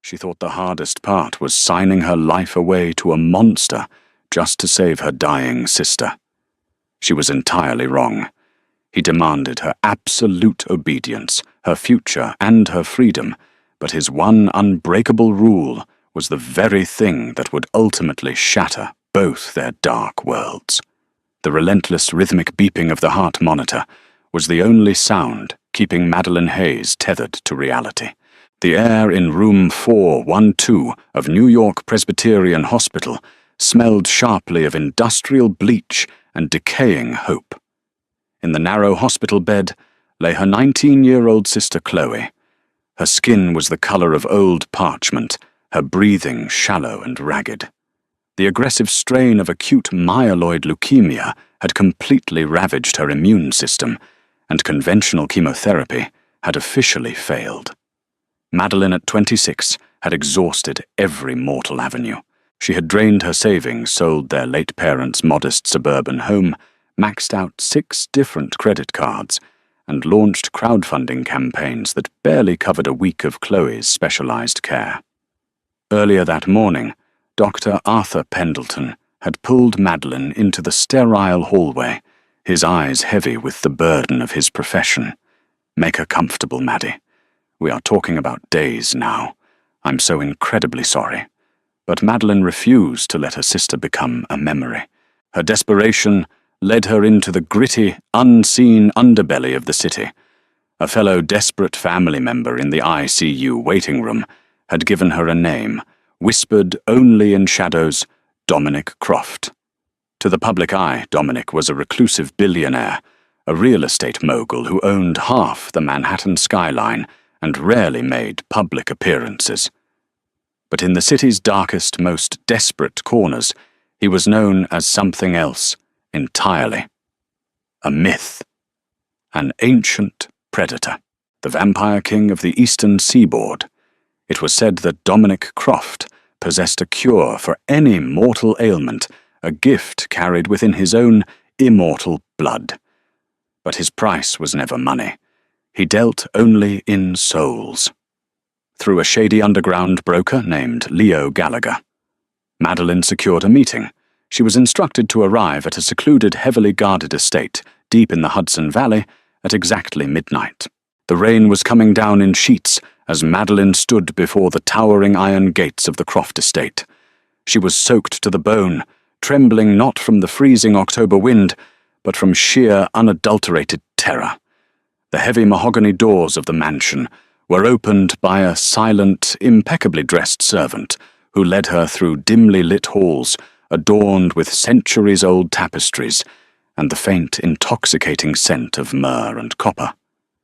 She thought the hardest part was signing her life away to a monster just to save her dying sister. She was entirely wrong. He demanded her absolute obedience, her future and her freedom, but his one unbreakable rule was the very thing that would ultimately shatter both their dark worlds. The relentless rhythmic beeping of the heart monitor was the only sound keeping Madeline Hayes tethered to reality. The air in room 412 of New York Presbyterian Hospital smelled sharply of industrial bleach and decaying hope. In the narrow hospital bed lay her 19-year-old sister Chloe. Her skin was the color of old parchment, her breathing shallow and ragged. The aggressive strain of acute myeloid leukemia had completely ravaged her immune system, and conventional chemotherapy had officially failed. Madeline, at 26, had exhausted every mortal avenue. She had drained her savings, sold their late parents' modest suburban home, maxed out 6 different credit cards, and launched crowdfunding campaigns that barely covered a week of Chloe's specialized care. Earlier that morning, Dr. Arthur Pendleton had pulled Madeline into the sterile hallway, his eyes heavy with the burden of his profession. "Make her comfortable, Maddie. We are talking about days now. I'm so incredibly sorry." But Madeline refused to let her sister become a memory. Her desperation led her into the gritty, unseen underbelly of the city. A fellow desperate family member in the ICU waiting room had given her a name, whispered only in shadows: Dominic Croft. To the public eye, Dominic was a reclusive billionaire, a real estate mogul who owned half the Manhattan skyline and rarely made public appearances. But in the city's darkest, most desperate corners, he was known as something else entirely. A myth. An ancient predator. The vampire king of the eastern seaboard. It was said that Dominic Croft possessed a cure for any mortal ailment, a gift carried within his own immortal blood. But his price was never money. He dealt only in souls. Through a shady underground broker named Leo Gallagher. Madeline secured a meeting. She was instructed to arrive at a secluded, heavily guarded estate deep in the Hudson Valley at exactly midnight. The rain was coming down in sheets as Madeline stood before the towering iron gates of the Croft estate. She was soaked to the bone, trembling not from the freezing October wind, but from sheer, unadulterated terror. The heavy mahogany doors of the mansion were opened by a silent, impeccably dressed servant who led her through dimly lit halls adorned with centuries-old tapestries and the faint, intoxicating scent of myrrh and copper.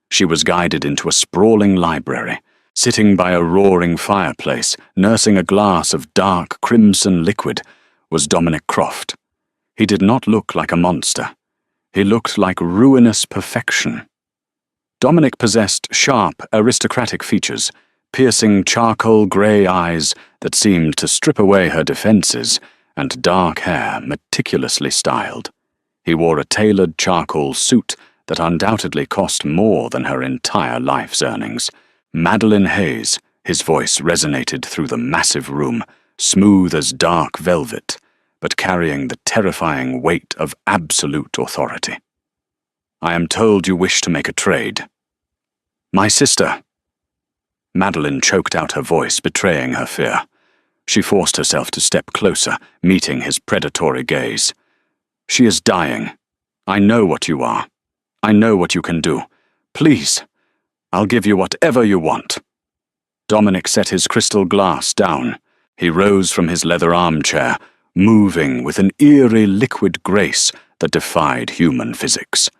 She was guided into a sprawling library. Sitting by a roaring fireplace, nursing a glass of dark crimson liquid, was Dominic Croft. He did not look like a monster. He looked like ruinous perfection. Dominic possessed sharp, aristocratic features, piercing charcoal grey eyes that seemed to strip away her defences, and dark hair meticulously styled. He wore a tailored charcoal suit that undoubtedly cost more than her entire life's earnings. Madeline Hayes, his voice resonated through the massive room, smooth as dark velvet, but carrying the terrifying weight of absolute authority. "I am told you wish to make a trade." "My sister." Madeline choked out her voice, betraying her fear. She forced herself to step closer, meeting his predatory gaze. "She is dying. I know what you are. I know what you can do. Please, I'll give you whatever you want." Dominic set his crystal glass down. He rose from his leather armchair, moving with an eerie liquid grace that defied human physics.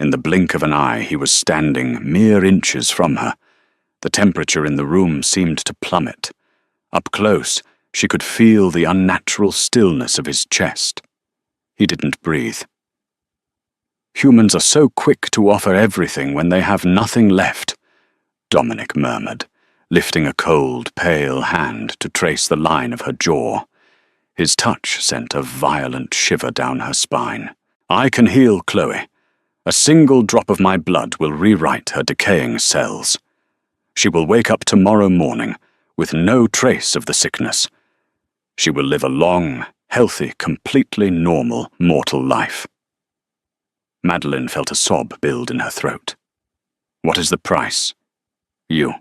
In the blink of an eye, he was standing mere inches from her. The temperature in the room seemed to plummet. Up close, she could feel the unnatural stillness of his chest. He didn't breathe. "Humans are so quick to offer everything when they have nothing left," Dominic murmured, lifting a cold, pale hand to trace the line of her jaw. His touch sent a violent shiver down her spine. "I can heal Chloe. A single drop of my blood will rewrite her decaying cells. She will wake up tomorrow morning with no trace of the sickness. She will live a long, healthy, completely normal mortal life. Madeline felt a sob build in her throat. What is the price? You.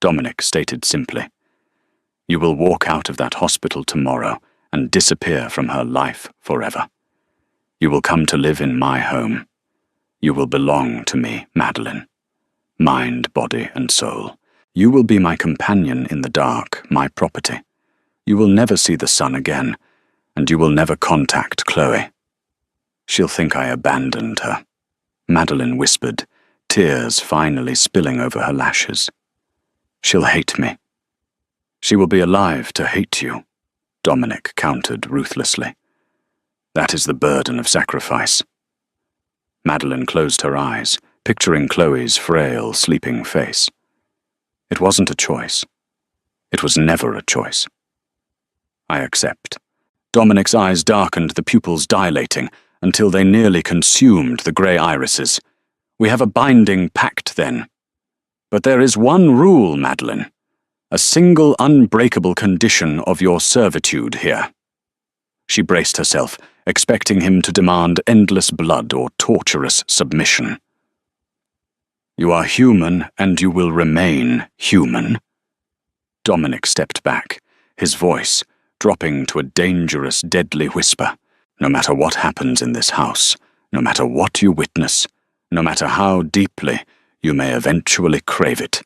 Dominic stated simply. You will walk out of that hospital tomorrow and disappear from her life forever. You will come to live in my home. You will belong to me, Madeline. Mind, body, and soul. You will be my companion in the dark, my property. You will never see the sun again, and you will never contact Chloe. She'll think I abandoned her, Madeline whispered, tears finally spilling over her lashes. She'll hate me. She will be alive to hate you, Dominic countered ruthlessly. That is the burden of sacrifice. Madeline closed her eyes, picturing Chloe's frail, sleeping face. It wasn't a choice. It was never a choice. I accept. Dominic's eyes darkened, the pupils dilating, until they nearly consumed the grey irises. We have a binding pact, then. But there is one rule, Madeline. A single unbreakable condition of your servitude here. She braced herself, expecting him to demand endless blood or torturous submission. You are human, and you will remain human. Dominic stepped back, his voice dropping to a dangerous, deadly whisper. No matter what happens in this house, no matter what you witness, no matter how deeply you may eventually crave it,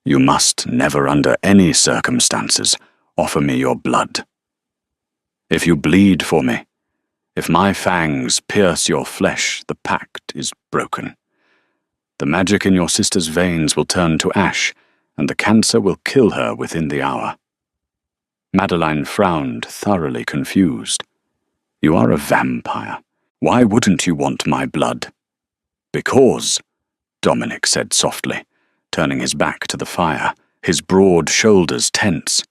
you must never under any circumstances offer me your blood. If you bleed for me, if my fangs pierce your flesh, the pact is broken. The magic in your sister's veins will turn to ash, and the cancer will kill her within the hour. Madeline frowned, thoroughly confused. You are a vampire. Why wouldn't you want my blood? Because, Dominic said softly, turning his back to the fire, his broad shoulders tense.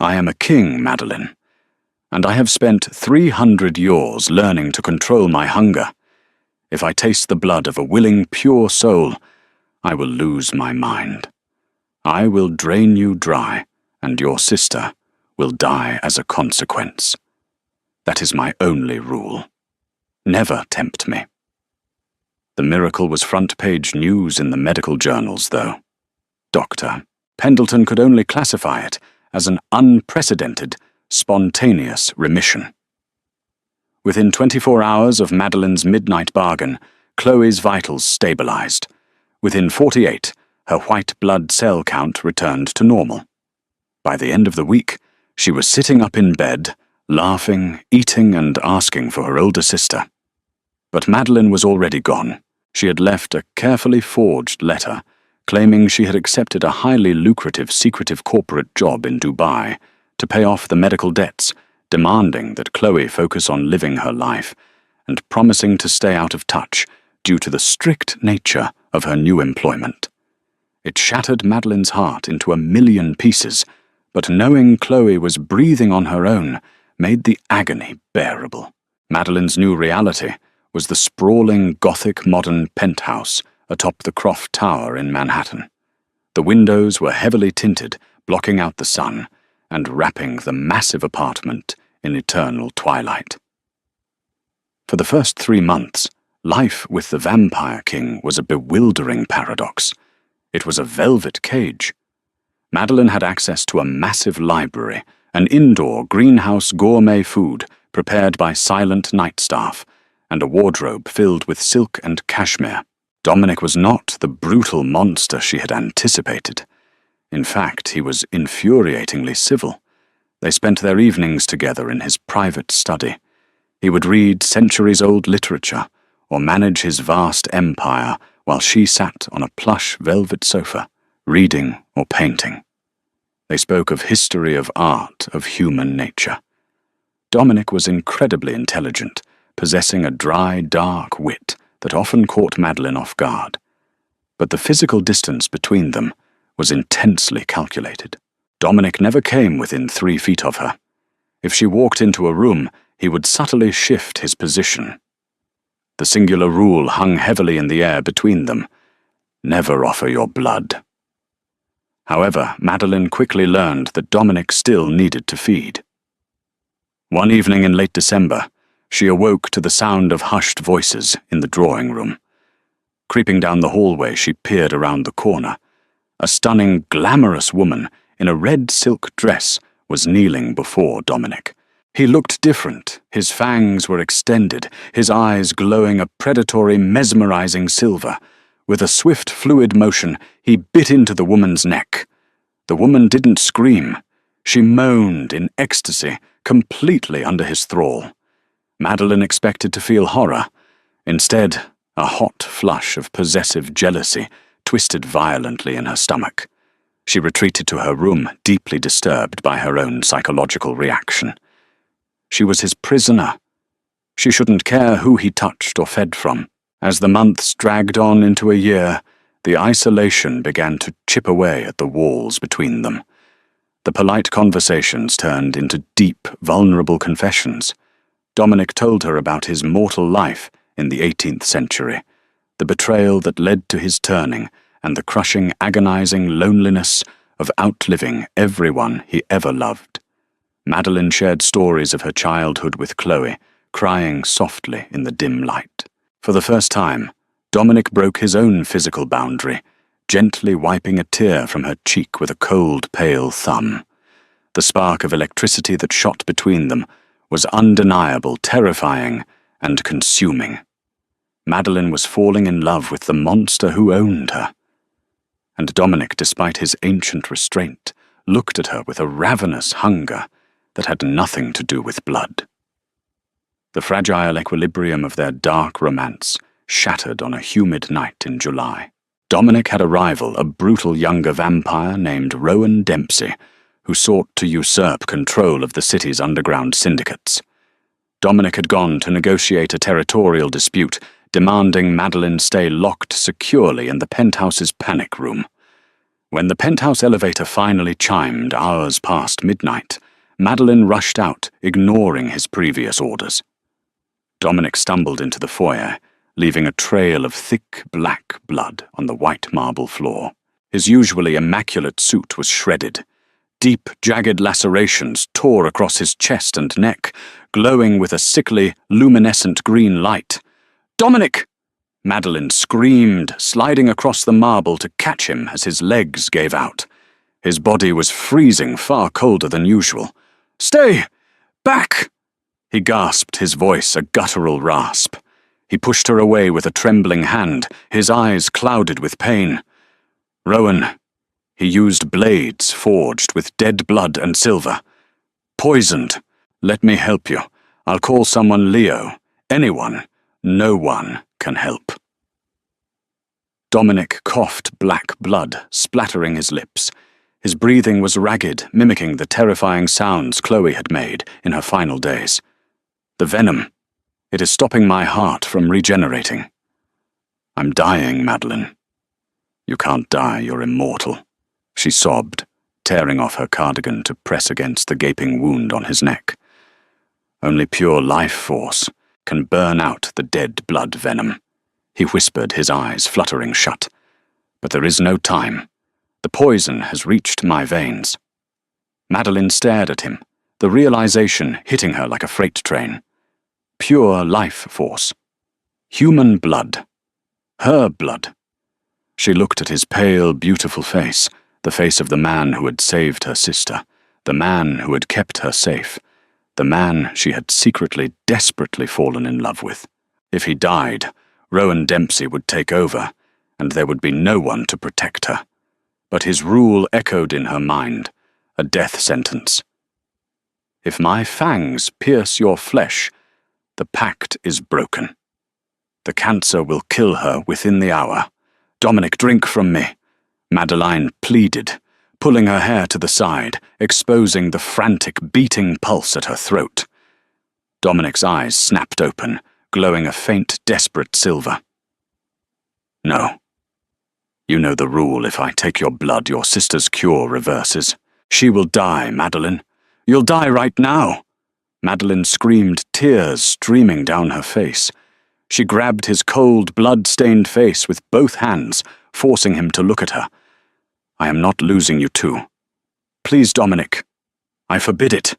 I am a king, Madeline, and I have spent 300 years learning to control my hunger. If I taste the blood of a willing, pure soul, I will lose my mind. I will drain you dry, and your sister will die as a consequence. That is my only rule. Never tempt me. The miracle was front-page news in the medical journals, though. Dr. Pendleton could only classify it as an unprecedented, spontaneous remission. Within 24 hours of Madeline's midnight bargain, Chloe's vitals stabilized. Within 48, her white blood cell count returned to normal. By the end of the week, she was sitting up in bed, laughing, eating, and asking for her older sister. But Madeline was already gone. She had left a carefully forged letter, claiming she had accepted a highly lucrative secretive corporate job in Dubai to pay off the medical debts, demanding that Chloe focus on living her life, and promising to stay out of touch due to the strict nature of her new employment. It shattered Madeline's heart into 1,000,000 pieces, but knowing Chloe was breathing on her own made the agony bearable. Madeline's new reality was the sprawling Gothic modern penthouse atop the Croft Tower in Manhattan. The windows were heavily tinted, blocking out the sun, and wrapping the massive apartment in eternal twilight. For the first 3 months, life with the Vampire King was a bewildering paradox. It was a velvet cage. Madeline had access to a massive library, an indoor greenhouse gourmet food prepared by silent night staff, and a wardrobe filled with silk and cashmere. Dominic was not the brutal monster she had anticipated. In fact, he was infuriatingly civil. They spent their evenings together in his private study. He would read centuries-old literature or manage his vast empire while she sat on a plush velvet sofa, reading or painting. They spoke of history, of art, of human nature. Dominic was incredibly intelligent, possessing a dry, dark wit that often caught Madeline off guard. But the physical distance between them was intensely calculated. Dominic never came within 3 feet of her. If she walked into a room, he would subtly shift his position. The singular rule hung heavily in the air between them: never offer your blood. However, Madeline quickly learned that Dominic still needed to feed. One evening in late December, she awoke to the sound of hushed voices in the drawing room. Creeping down the hallway, she peered around the corner. A stunning, glamorous woman in a red silk dress was kneeling before Dominic. He looked different. His fangs were extended, his eyes glowing a predatory, mesmerizing silver. With a swift, fluid motion, he bit into the woman's neck. The woman didn't scream. She moaned in ecstasy, completely under his thrall. Madeline expected to feel horror. Instead, a hot flush of possessive jealousy twisted violently in her stomach. She retreated to her room, deeply disturbed by her own psychological reaction. She was his prisoner. She shouldn't care who he touched or fed from. As the months dragged on into a year, the isolation began to chip away at the walls between them. The polite conversations turned into deep, vulnerable confessions. Dominic told her about his mortal life in the 18th century, the betrayal that led to his turning, and the crushing, agonizing loneliness of outliving everyone he ever loved. Madeline shared stories of her childhood with Chloe, crying softly in the dim light. For the first time, Dominic broke his own physical boundary, gently wiping a tear from her cheek with a cold, pale thumb. The spark of electricity that shot between them was undeniable, terrifying, and consuming. Madeline was falling in love with the monster who owned her. And Dominic, despite his ancient restraint, looked at her with a ravenous hunger that had nothing to do with blood. The fragile equilibrium of their dark romance shattered on a humid night in July. Dominic had a rival, a brutal younger vampire named Rowan Dempsey, who sought to usurp control of the city's underground syndicates. Dominic had gone to negotiate a territorial dispute, demanding Madeline stay locked securely in the penthouse's panic room. When the penthouse elevator finally chimed hours past midnight, Madeline rushed out, ignoring his previous orders. Dominic stumbled into the foyer, leaving a trail of thick black blood on the white marble floor. His usually immaculate suit was shredded. Deep, jagged lacerations tore across his chest and neck, glowing with a sickly, luminescent green light. "Dominic!" Madeline screamed, sliding across the marble to catch him as his legs gave out. His body was freezing, far colder than usual. "Stay! Back!" He gasped, his voice a guttural rasp. He pushed her away with a trembling hand, his eyes clouded with pain. "Rowan," he used blades forged with dead blood and silver. "Poisoned. Let me help you. I'll call someone Leo. Anyone. No one can help." Dominic coughed black blood, splattering his lips. His breathing was ragged, mimicking the terrifying sounds Chloe had made in her final days. "The venom. It is stopping my heart from regenerating." "I'm dying, Madeline." "You can't die, you're immortal," she sobbed, tearing off her cardigan to press against the gaping wound on his neck. "Only pure life force can burn out the dead blood venom," he whispered, his eyes fluttering shut. "But there is no time. The poison has reached my veins." Madeline stared at him, the realization hitting her like a freight train. Pure life force. Human blood. Her blood. She looked at his pale, beautiful face, the face of the man who had saved her sister, the man who had kept her safe, the man she had secretly, desperately fallen in love with. If he died, Rowan Dempsey would take over, and there would be no one to protect her. But his rule echoed in her mind, a death sentence. "If my fangs pierce your flesh, the pact is broken. The cancer will kill her within the hour. Dominic, drink from me," Madeline pleaded, pulling her hair to the side, exposing the frantic, beating pulse at her throat. Dominic's eyes snapped open, glowing a faint, desperate silver. "No. You know the rule. If I take your blood, your sister's cure reverses. She will die, Madeline. You'll die right now." Madeline screamed, tears streaming down her face. She grabbed his cold, blood-stained face with both hands, forcing him to look at her. I am not losing you too. Please, Dominic. I forbid it,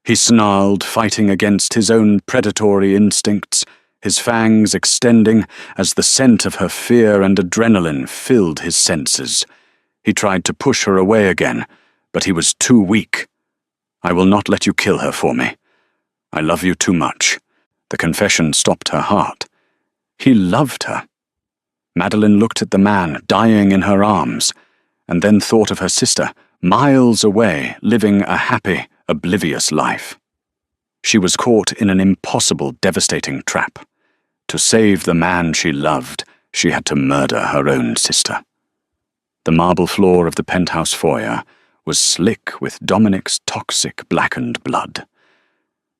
he snarled, fighting against his own predatory instincts, his fangs extending as the scent of her fear and adrenaline filled his senses. He tried to push her away again, but he was too weak. I will not let you kill her for me. I love you too much. The confession stopped her heart. He loved her. Madeline looked at the man dying in her arms, and then thought of her sister, miles away, living a happy, oblivious life. She was caught in an impossible, devastating trap. To save the man she loved, she had to murder her own sister. The marble floor of the penthouse foyer was slick with Dominic's toxic, blackened blood.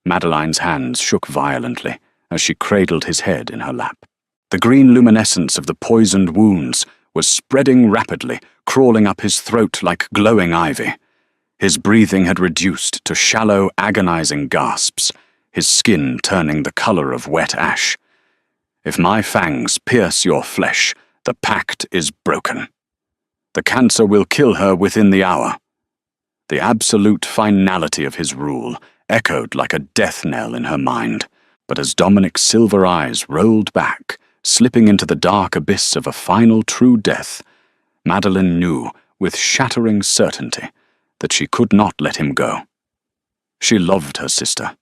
Madeline's hands shook violently as she cradled his head in her lap. The green luminescence of the poisoned wounds was spreading rapidly, crawling up his throat like glowing ivy. His breathing had reduced to shallow, agonizing gasps, his skin turning the color of wet ash. If my fangs pierce your flesh, the pact is broken. The cancer will kill her within the hour. The absolute finality of his rule echoed like a death knell in her mind, but as Dominic's silver eyes rolled back, slipping into the dark abyss of a final true death, Madeline knew with shattering certainty that she could not let him go. She loved her sister,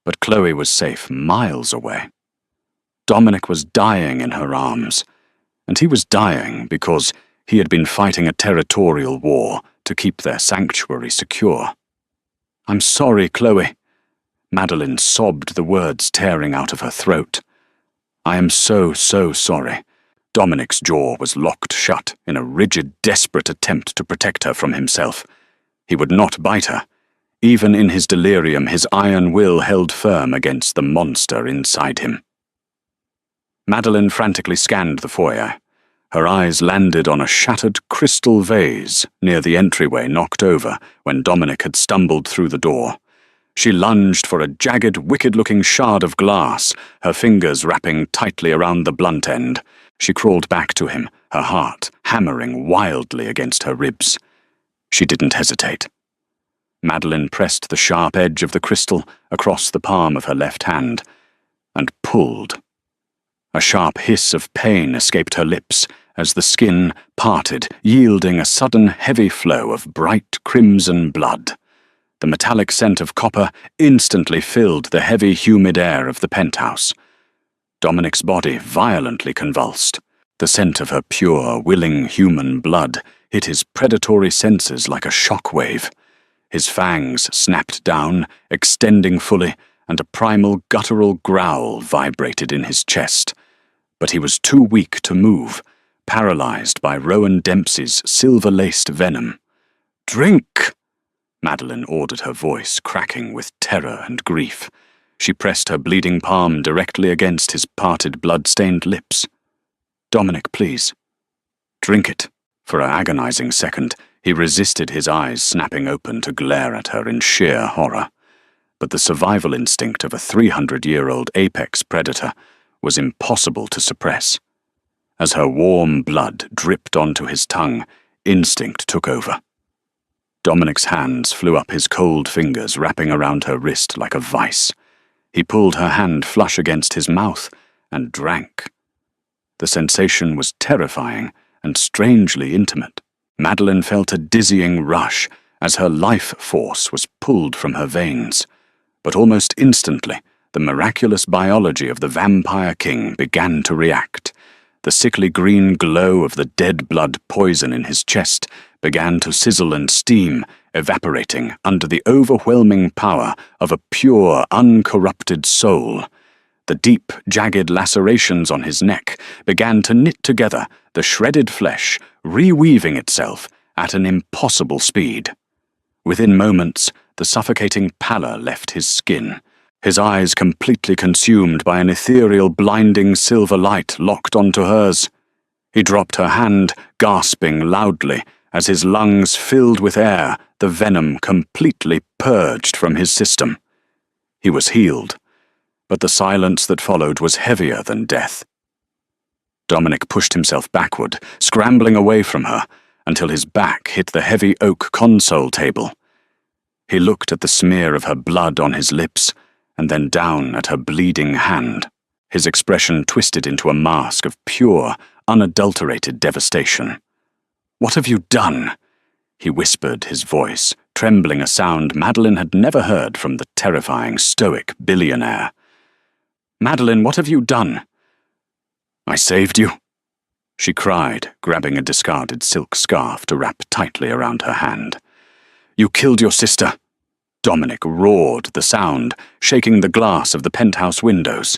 but Chloe was safe miles away. Dominic was dying in her arms, and he was dying because he had been fighting a territorial war to keep their sanctuary secure. I'm sorry, Chloe. Madeline sobbed, the words tearing out of her throat. I am so sorry. Dominic's jaw was locked shut in a rigid, desperate attempt to protect her from himself. He would not bite her. Even in his delirium, his iron will held firm against the monster inside him. Madeline frantically scanned the foyer. Her eyes landed on a shattered crystal vase near the entryway, knocked over when Dominic had stumbled through the door. She lunged for a jagged, wicked-looking shard of glass, her fingers wrapping tightly around the blunt end. She crawled back to him, her heart hammering wildly against her ribs. She didn't hesitate. Madeline pressed the sharp edge of the crystal across the palm of her left hand and pulled. A sharp hiss of pain escaped her lips as the skin parted, yielding a sudden heavy flow of bright crimson blood. The metallic scent of copper instantly filled the heavy, humid air of the penthouse. Dominic's body violently convulsed. The scent of her pure, willing human blood hit his predatory senses like a shockwave. His fangs snapped down, extending fully, and a primal, guttural growl vibrated in his chest. But he was too weak to move, paralyzed by Rowan Dempsey's silver-laced venom. "Drink!" Madeline ordered, her voice cracking with terror and grief. She pressed her bleeding palm directly against his parted, blood-stained lips. "Dominic, please. Drink it." For an agonizing second, he resisted, his eyes snapping open to glare at her in sheer horror. But the survival instinct of a 300-year-old apex predator was impossible to suppress. As her warm blood dripped onto his tongue, instinct took over. Dominic's hands flew up his cold fingers, wrapping around her wrist like a vice. He pulled her hand flush against his mouth and drank. The sensation was terrifying and strangely intimate. Madeline felt a dizzying rush as her life force was pulled from her veins. But almost instantly, the miraculous biology of the Vampire King began to react. The sickly green glow of the dead blood poison in his chest began to sizzle and steam, evaporating under the overwhelming power of a pure, uncorrupted soul. The deep, jagged lacerations on his neck began to knit together, the shredded flesh reweaving itself at an impossible speed. Within moments, the suffocating pallor left his skin. His eyes completely consumed by an ethereal, blinding silver light locked onto hers. He dropped her hand, gasping loudly, as his lungs filled with air, the venom completely purged from his system. He was healed, but the silence that followed was heavier than death. Dominic pushed himself backward, scrambling away from her, until his back hit the heavy oak console table. He looked at the smear of her blood on his lips, and then down at her bleeding hand. His expression twisted into a mask of pure, unadulterated devastation. "What have you done?" he whispered, his voice trembling a sound Madeline had never heard from the terrifying, stoic billionaire. "Madeline, what have you done?" "I saved you," she cried, grabbing a discarded silk scarf to wrap tightly around her hand. "You killed your sister." Dominic roared, the sound shaking the glass of the penthouse windows.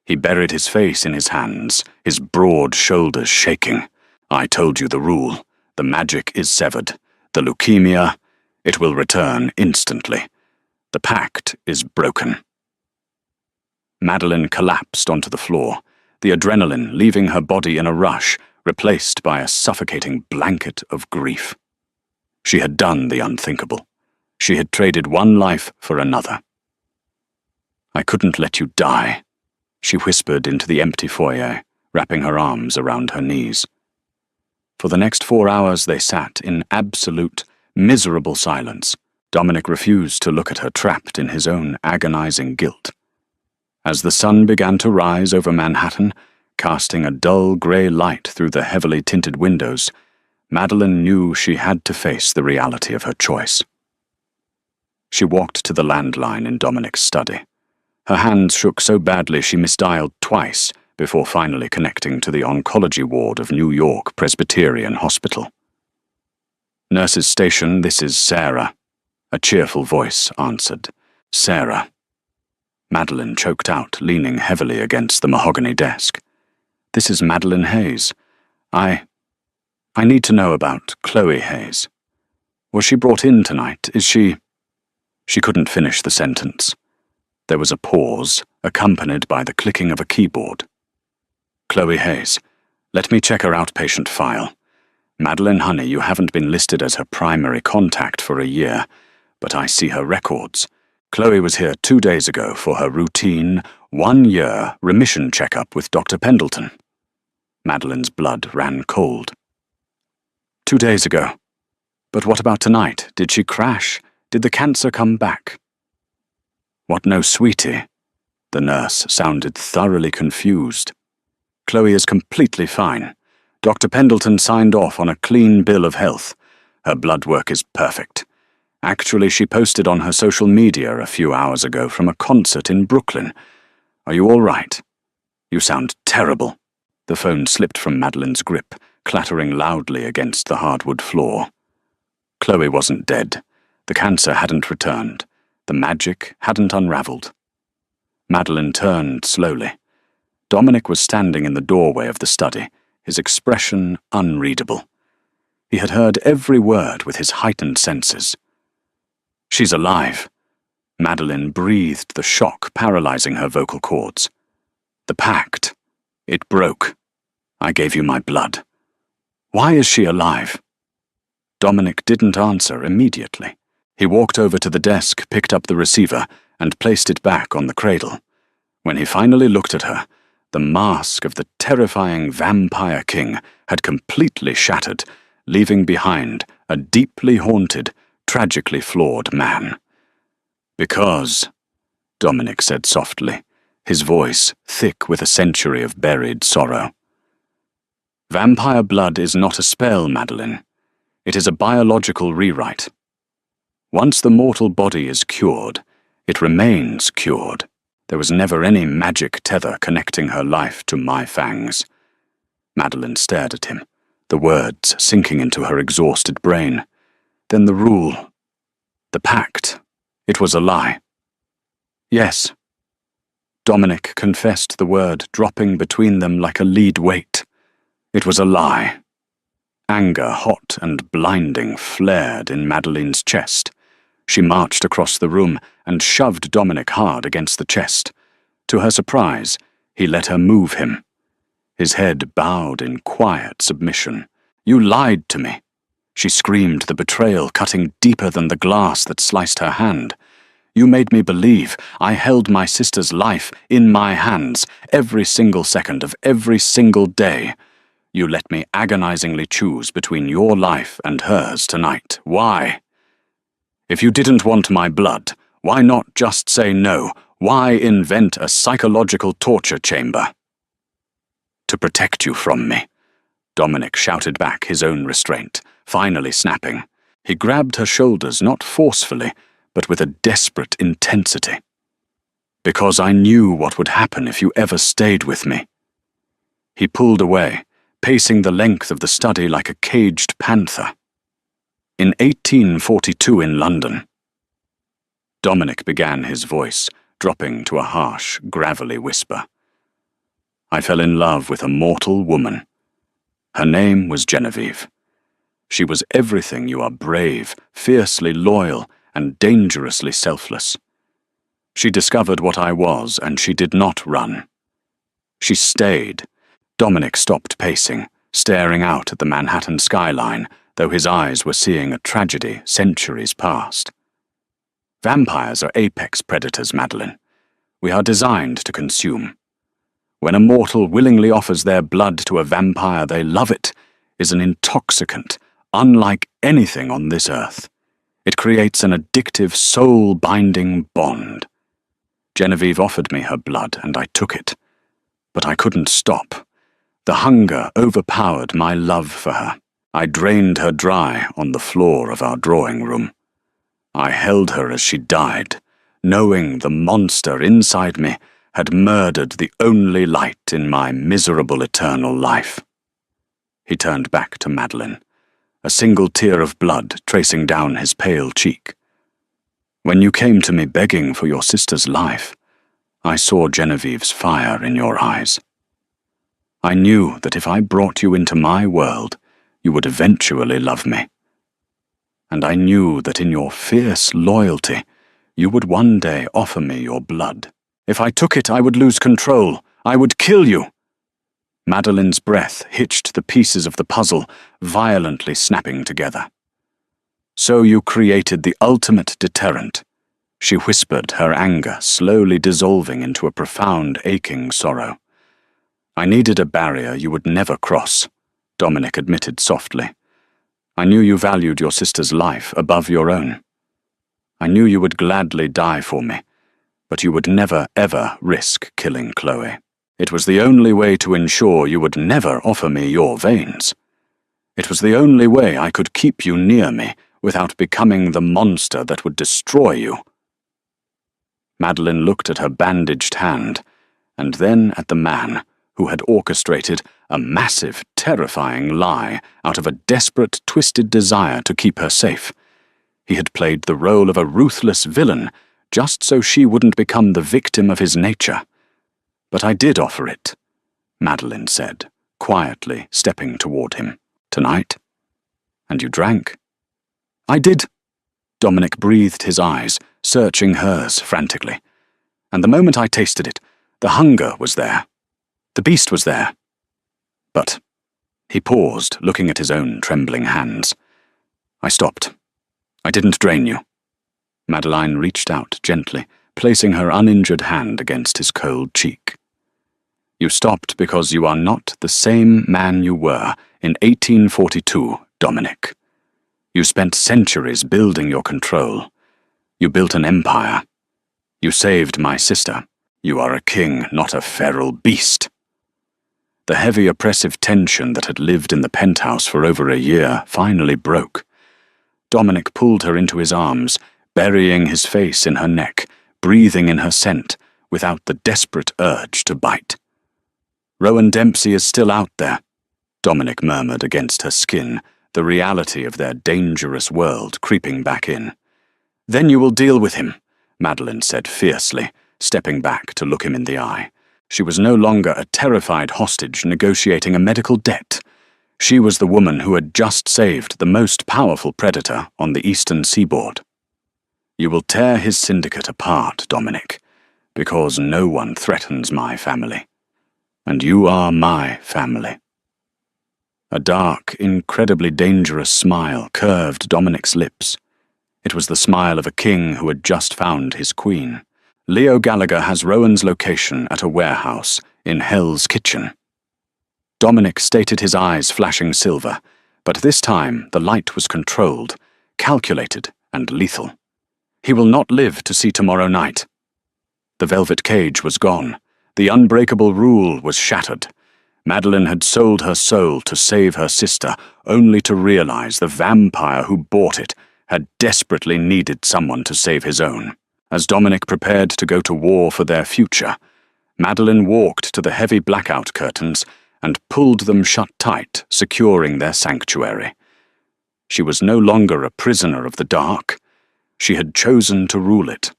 He buried his face in his hands, his broad shoulders shaking. "I told you the rule. The magic is severed. The leukemia, it will return instantly. The pact is broken." Madeline collapsed onto the floor, the adrenaline leaving her body in a rush, replaced by a suffocating blanket of grief. She had done the unthinkable. She had traded one life for another. "I couldn't let you die," she whispered into the empty foyer, wrapping her arms around her knees. For the next 4 hours they sat in absolute, miserable silence. Dominic refused to look at her, trapped in his own agonizing guilt. As the sun began to rise over Manhattan, casting a dull grey light through the heavily tinted windows, Madeline knew she had to face the reality of her choice. She walked to the landline in Dominic's study. Her hands shook so badly she misdialed twice before finally connecting to the oncology ward of New York Presbyterian Hospital. "Nurses station, this is Sarah," a cheerful voice answered. "Sarah." Madeline choked out, leaning heavily against the mahogany desk. "This is Madeline Hayes. I need to know about Chloe Hayes. Was she brought in tonight? Is she—" She couldn't finish the sentence. There was a pause, accompanied by the clicking of a keyboard. "Chloe Hayes. Let me check her outpatient file. Madeline, honey, you haven't been listed as her primary contact for a year, but I see her records. Chloe was here 2 days ago for her routine, 1-year remission checkup with Dr. Pendleton." Madeline's blood ran cold. 2 days ago. But what about tonight? Did she crash? Did the cancer come back? "What no, sweetie?" The nurse sounded thoroughly confused. "Chloe is completely fine. Dr. Pendleton signed off on a clean bill of health. Her blood work is perfect. Actually, she posted on her social media a few hours ago from a concert in Brooklyn. Are you all right? You sound terrible." The phone slipped from Madeline's grip, clattering loudly against the hardwood floor. Chloe wasn't dead. The cancer hadn't returned. The magic hadn't unraveled. Madeline turned slowly. Dominic was standing in the doorway of the study, his expression unreadable. He had heard every word with his heightened senses. "She's alive." Madeline breathed the shock paralyzing her vocal cords. "The pact. It broke. I gave you my blood. Why is she alive?" Dominic didn't answer immediately. He walked over to the desk, picked up the receiver, and placed it back on the cradle. When he finally looked at her, the mask of the terrifying Vampire King had completely shattered, leaving behind a deeply haunted, tragically flawed man. "Because," Dominic said softly, his voice thick with a century of buried sorrow. "Vampire blood is not a spell, Madeline. It is a biological rewrite. Once the mortal body is cured, it remains cured. There was never any magic tether connecting her life to my fangs." Madeline stared at him, the words sinking into her exhausted brain. "Then the rule, the pact, it was a lie." "Yes." Dominic confessed the word, dropping between them like a lead weight. "It was a lie." Anger, hot and blinding, flared in Madeline's chest. She marched across the room and shoved Dominic hard against the chest. To her surprise, he let her move him. His head bowed in quiet submission. "You lied to me." She screamed, the betrayal cutting deeper than the glass that sliced her hand. "You made me believe I held my sister's life in my hands every single second of every single day. You let me agonizingly choose between your life and hers tonight. Why? If you didn't want my blood, why not just say no? Why invent a psychological torture chamber? To protect you from me, Dominic shouted back his own restraint, finally snapping. He grabbed her shoulders not forcefully, but with a desperate intensity. Because I knew what would happen if you ever stayed with me. He pulled away, pacing the length of the study like a caged panther. In 1842 in London. Dominic began his voice, dropping to a harsh, gravelly whisper. I fell in love with a mortal woman. Her name was Genevieve. She was everything you are brave, fiercely loyal, and dangerously selfless. She discovered what I was, and she did not run. She stayed. Dominic stopped pacing, staring out at the Manhattan skyline, though his eyes were seeing a tragedy centuries past. Vampires are apex predators, Madeline. We are designed to consume. When a mortal willingly offers their blood to a vampire they love, it is an intoxicant, unlike anything on this earth. It creates an addictive, soul-binding bond. Genevieve offered me her blood, and I took it. But I couldn't stop. The hunger overpowered my love for her. I drained her dry on the floor of our drawing room. I held her as she died, knowing the monster inside me had murdered the only light in my miserable eternal life. He turned back to Madeline, a single tear of blood tracing down his pale cheek. When you came to me begging for your sister's life, I saw Genevieve's fire in your eyes. I knew that if I brought you into my world, you would eventually love me. And I knew that in your fierce loyalty, you would one day offer me your blood. If I took it, I would lose control. I would kill you. Madeline's breath hitched the pieces of the puzzle, violently snapping together. So you created the ultimate deterrent, she whispered, her anger slowly dissolving into a profound, aching sorrow. I needed a barrier you would never cross, Dominic admitted softly. I knew you valued your sister's life above your own. I knew you would gladly die for me, but you would never, ever risk killing Chloe. It was the only way to ensure you would never offer me your veins. It was the only way I could keep you near me without becoming the monster that would destroy you. Madeline looked at her bandaged hand, and then at the man who had orchestrated a massive, terrifying lie out of a desperate, twisted desire to keep her safe. He had played the role of a ruthless villain, just so she wouldn't become the victim of his nature. But I did offer it, Madeline said, quietly stepping toward him. Tonight? And you drank? I did. Dominic breathed his eyes, searching hers frantically. And the moment I tasted it, the hunger was there. The beast was there. But he paused, looking at his own trembling hands. I stopped. I didn't drain you. Madeline reached out gently, placing her uninjured hand against his cold cheek. You stopped because you are not the same man you were in 1842, Dominic. You spent centuries building your control. You built an empire. You saved my sister. You are a king, not a feral beast. The heavy oppressive tension that had lived in the penthouse for over a year finally broke. Dominic pulled her into his arms, burying his face in her neck, breathing in her scent, without the desperate urge to bite. Rowan Dempsey is still out there, Dominic murmured against her skin, the reality of their dangerous world creeping back in. Then you will deal with him, Madeline said fiercely, stepping back to look him in the eye. She was no longer a terrified hostage negotiating a medical debt. She was the woman who had just saved the most powerful predator on the eastern seaboard. You will tear his syndicate apart, Dominic, because no one threatens my family. And you are my family. A dark, incredibly dangerous smile curved Dominic's lips. It was the smile of a king who had just found his queen. Leo Gallagher has Rowan's location at a warehouse in Hell's Kitchen. Dominic stated, his eyes flashing silver, but this time the light was controlled, calculated, and lethal. He will not live to see tomorrow night. The velvet cage was gone. The unbreakable rule was shattered. Madeline had sold her soul to save her sister, only to realize the vampire who bought it had desperately needed someone to save his own. As Dominic prepared to go to war for their future, Madeline walked to the heavy blackout curtains and pulled them shut tight, securing their sanctuary. She was no longer a prisoner of the dark. She had chosen to rule it.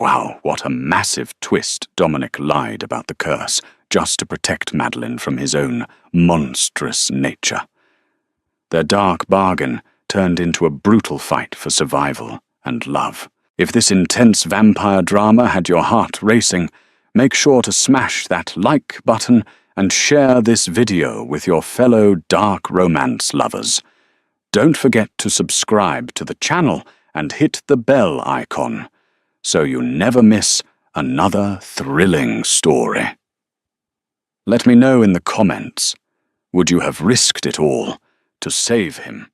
Wow, what a massive twist. Dominic lied about the curse just to protect Madeline from his own monstrous nature. Their dark bargain turned into a brutal fight for survival and love. If this intense vampire drama had your heart racing, make sure to smash that like button and share this video with your fellow dark romance lovers. Don't forget to subscribe to the channel and hit the bell icon so you never miss another thrilling story. Let me know in the comments, would you have risked it all to save him?